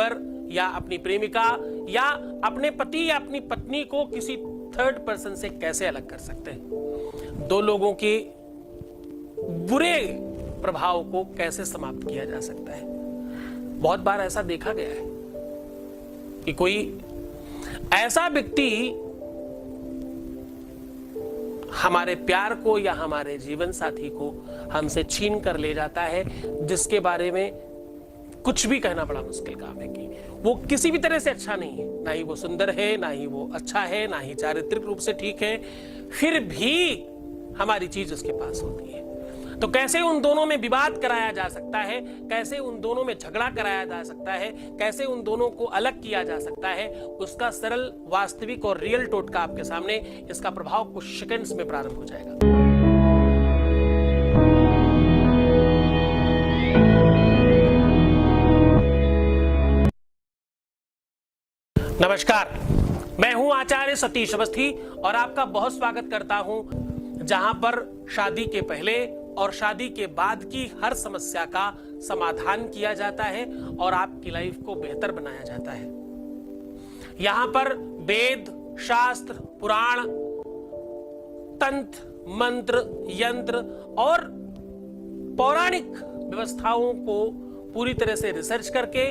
Lover या अपनी प्रेमिका या अपने पति या अपनी पत्नी को किसी थर्ड पर्सन से कैसे अलग कर सकते हैं, दो लोगों के बुरे प्रभाव को कैसे समाप्त किया जा सकता है। बहुत बार ऐसा देखा गया है कि कोई ऐसा व्यक्ति हमारे प्यार को या हमारे जीवन साथी को हमसे छीन कर ले जाता है, जिसके बारे में कुछ भी कहना बड़ा मुश्किल काम है कि वो किसी भी तरह से अच्छा नहीं है, ना ही वो सुंदर है, ना ही वो अच्छा है, ना ही चारित्रिक रूप से ठीक है, फिर भी हमारी चीज उसके पास होती है। तो कैसे उन दोनों में विवाद कराया जा सकता है, कैसे उन दोनों में झगड़ा कराया जा सकता है, कैसे उन दोनों को अलग किया जा सकता है, उसका सरल, वास्तविक और रियल टोटका आपके सामने। इसका प्रभाव कुछ सेकंड्स में प्रारंभ हो जाएगा। नमस्कार, मैं हूं आचार्य सतीश अवस्थी और आपका बहुत स्वागत करता हूं, जहां पर शादी के पहले और शादी के बाद की हर समस्या का समाधान किया जाता है और आपकी लाइफ को बेहतर बनाया जाता है। यहां पर वेद, शास्त्र, पुराण, तंत्र, मंत्र, यंत्र और पौराणिक व्यवस्थाओं को पूरी तरह से रिसर्च करके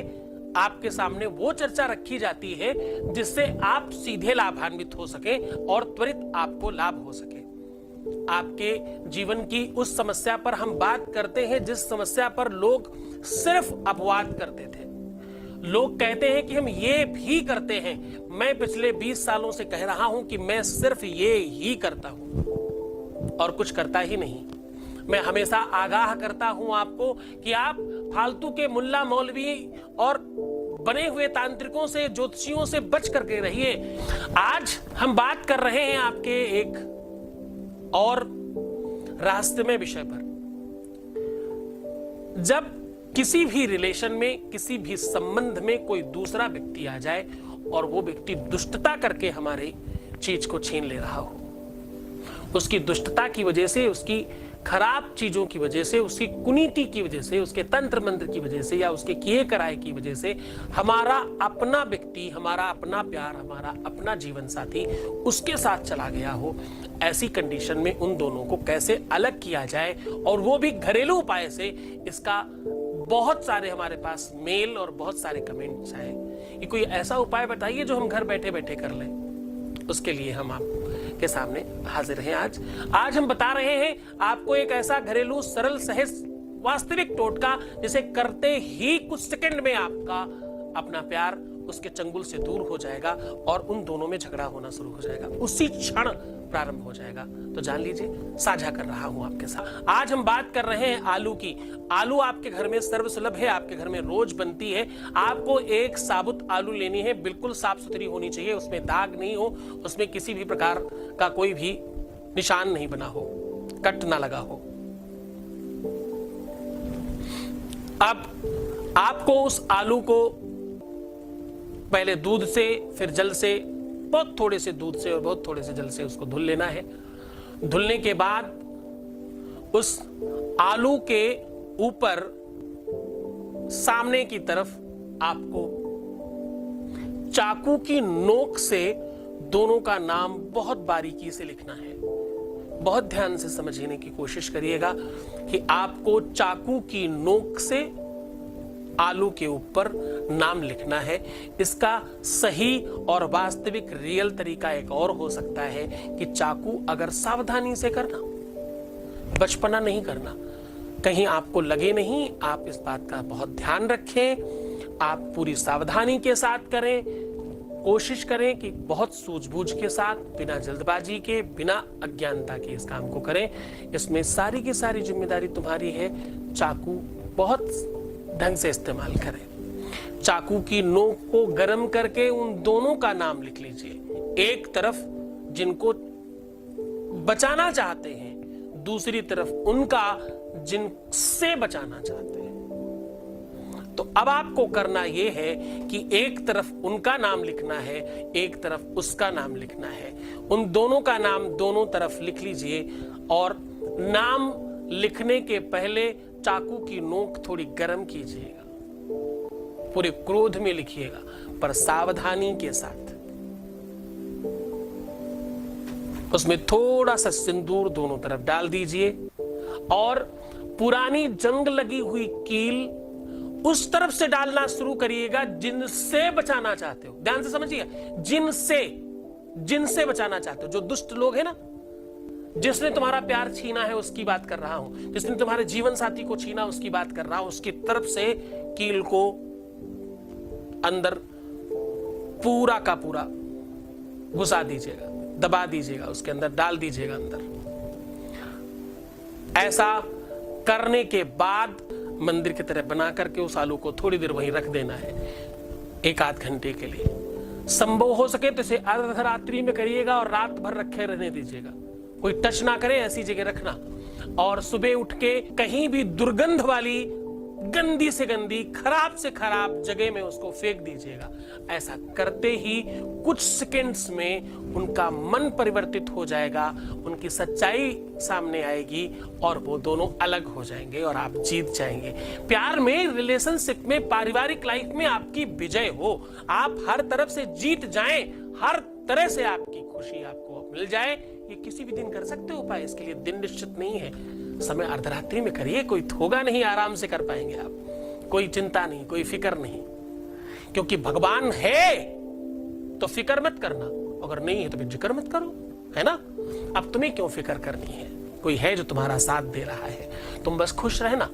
आपके सामने वो चर्चा रखी जाती है जिससे आप सीधे लाभान्वित हो सके और त्वरित आपको लाभ हो सके। आपके जीवन की उस समस्या पर हम बात करते हैं जिस समस्या पर लोग सिर्फ अपवाद करते थे। लोग कहते हैं कि हम ये भी करते हैं। मैं पिछले 20 सालों से कह रहा हूं कि मैं सिर्फ ये ही करता हूं और कुछ करता ही नहीं। मैं हमेशा आगाह करता हूं आपको कि आप फालतू के मुल्ला मौलवी और बने हुए तांत्रिकों से, ज्योतिषियों से बच करके रहिए। आज हम बात कर रहे हैं आपके एक और रहस्यमय विषय पर। जब किसी भी रिलेशन में, किसी भी संबंध में कोई दूसरा व्यक्ति आ जाए और वो व्यक्ति दुष्टता करके हमारी चीज को छीन ले रहा हो, उसकी दुष्टता की वजह से, उसकी खराब चीजों की वजह से, उसकी कुनीति की वजह से, उसके तंत्र मंत्र की वजह से या उसके किए कराए की वजह से हमारा अपना व्यक्ति, हमारा अपना प्यार, हमारा अपना जीवन साथी उसके साथ चला गया हो, ऐसी कंडीशन में उन दोनों को कैसे अलग किया जाए और वो भी घरेलू उपाय से, इसका बहुत सारे हमारे पास मेल और बहुत सारे कमेंट्स आए कि कोई ऐसा उपाय बताइए जो हम घर बैठे बैठे कर लें। उसके लिए हम आपके सामने हाजिर हैं। आज हम बता रहे हैं आपको एक ऐसा घरेलू, सरल, सहज, वास्तविक टोटका जिसे करते ही कुछ सेकंड में आपका अपना प्यार उसके चंगुल से दूर हो जाएगा और उन दोनों में झगड़ा होना शुरू हो जाएगा, उसी क्षण प्रारंभ हो जाएगा। तो जान लीजिए, साझा कर रहा हूं आपके साथ। आज हम बात कर रहे हैं आलू की। आलू आपके घर में सर्वसुलभ है, आपके घर में रोज बनती है। आपको एक साबुत आलू लेनी है, बिल्कुल साफ सुथरी होनी चाहिए, उसमें दाग नहीं हो, उसमें किसी भी प्रकार का कोई भी निशान नहीं बना हो, कट ना लगा हो। अब आपको उस आलू को पहले दूध से, फिर जल से, बहुत थोड़े से दूध से और बहुत थोड़े से जल से उसको धुल लेना है। धुलने के बाद उस आलू के ऊपर सामने की तरफ आपको चाकू की नोक से दोनों का नाम बहुत बारीकी से लिखना है। बहुत ध्यान से समझने की कोशिश करिएगा कि आपको चाकू की नोक से आलू के ऊपर नाम लिखना है। इसका सही और वास्तविक रियल तरीका एक और हो सकता है कि चाकू अगर सावधानी से करना, बचपना नहीं करना, कहीं आपको लगे नहीं, आप इस बात का बहुत ध्यान रखें। आप पूरी सावधानी के साथ करें, कोशिश करें कि बहुत सूझबूझ के साथ, बिना जल्दबाजी के, बिना अज्ञानता के इस काम को करें। इसमें सारी की सारी जिम्मेदारी तुम्हारी है। चाकू बहुत ढंग से इस्तेमाल करें। चाकू की नोक को गर्म करके उन दोनों का नाम लिख लीजिए। एक तरफ जिनको बचाना चाहते हैं, दूसरी तरफ उनका जिनसे बचाना चाहते हैं। तो अब आपको करना यह है कि एक तरफ उनका नाम लिखना है, एक तरफ उसका नाम लिखना है। उन दोनों का नाम दोनों तरफ लिख लीजिए और नाम लिखने के पहले चाकू की नोक थोड़ी गर्म कीजिएगा। पूरे क्रोध में लिखिएगा, पर सावधानी के साथ। उसमें थोड़ा सा सिंदूर दोनों तरफ डाल दीजिए और पुरानी जंग लगी हुई कील उस तरफ से डालना शुरू करिएगा जिनसे बचाना चाहते हो। ध्यान से समझिए, जिनसे बचाना चाहते हो। जो दुष्ट लोग हैं ना, जिसने तुम्हारा प्यार छीना है उसकी बात कर रहा हूं, जिसने तुम्हारे जीवन साथी को छीना उसकी बात कर रहा हूं। उसकी तरफ से कील को अंदर पूरा का पूरा घुसा दीजिएगा, दबा दीजिएगा, उसके अंदर डाल दीजिएगा अंदर। ऐसा करने के बाद मंदिर की तरह बना करके उस आलू को थोड़ी देर वहीं रख देना है, 1 आध घंटे के लिए। संभव हो सके तो इसे अर्धरात्रि में करिएगा और रात भर रखे रहने दीजिएगा, कोई टच ना करे, ऐसी जगह रखना। और सुबह उठ के कहीं भी दुर्गंध वाली, गंदी से गंदी, खराब से खराब जगह में उसको फेंक दीजिएगा। ऐसा करते ही कुछ सेकंड्स में उनका मन परिवर्तित हो जाएगा, उनकी सच्चाई सामने आएगी और वो दोनों अलग हो जाएंगे और आप जीत जाएंगे। प्यार में, रिलेशनशिप में, पारिवारिक लाइफ में आपकी विजय हो, आप हर तरफ से जीत जाएं, हर तरह से आपकी खुशी आपको मिल जाए। ये किसी भी दिन कर सकते हो उपाय, इसके लिए दिन निश्चित नहीं है। समय अर्धरात्रि में करिए, कोई होगा नहीं, आराम से कर पाएंगे आप, कोई चिंता नहीं, कोई फिक्र नहीं। क्योंकि भगवान है तो फिक्र मत करना, अगर नहीं है तो फिर जिक्र मत करो, है ना। अब तुम्हें क्यों फिक्र करनी है, कोई है जो तुम्हारा साथ दे रहा है। तुम बस खुश रहना,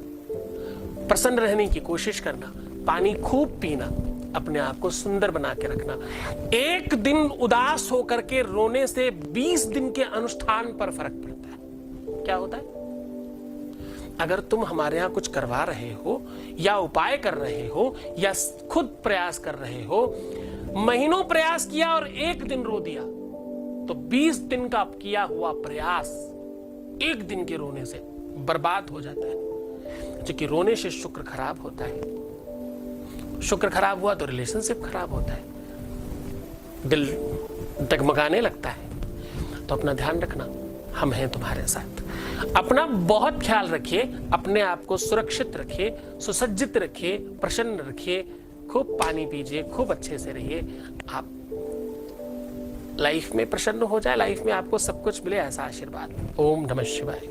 प्रसन्न रहने की कोशिश करना, पानी खूब पीना, अपने आप को सुंदर बना के रखना। 1 दिन उदास होकर के रोने से 20 दिन के अनुष्ठान पर फर्क पड़ता है। क्या होता है, अगर तुम हमारे यहाँ कुछ करवा रहे हो या उपाय कर रहे हो या खुद प्रयास कर रहे हो, महीनों प्रयास किया और 1 दिन रो दिया, तो 20 दिन का किया हुआ प्रयास 1 दिन के रोने से बर्बाद हो जाता है। क्योंकि रोने से शुक्र खराब होता है, शुक्र खराब हुआ तो रिलेशनशिप खराब होता है, दिल डगमगाने लगता है। तो अपना ध्यान रखना, हम हैं तुम्हारे साथ। अपना बहुत ख्याल रखिए, अपने आप को सुरक्षित रखिए, सुसज्जित रखिए, प्रसन्न रखिए, खूब पानी पीजिए, खूब अच्छे से रहिए। आप लाइफ में प्रसन्न हो जाए, लाइफ में आपको सब कुछ मिले, ऐसा आशीर्वाद। ओम नमः शिवाय।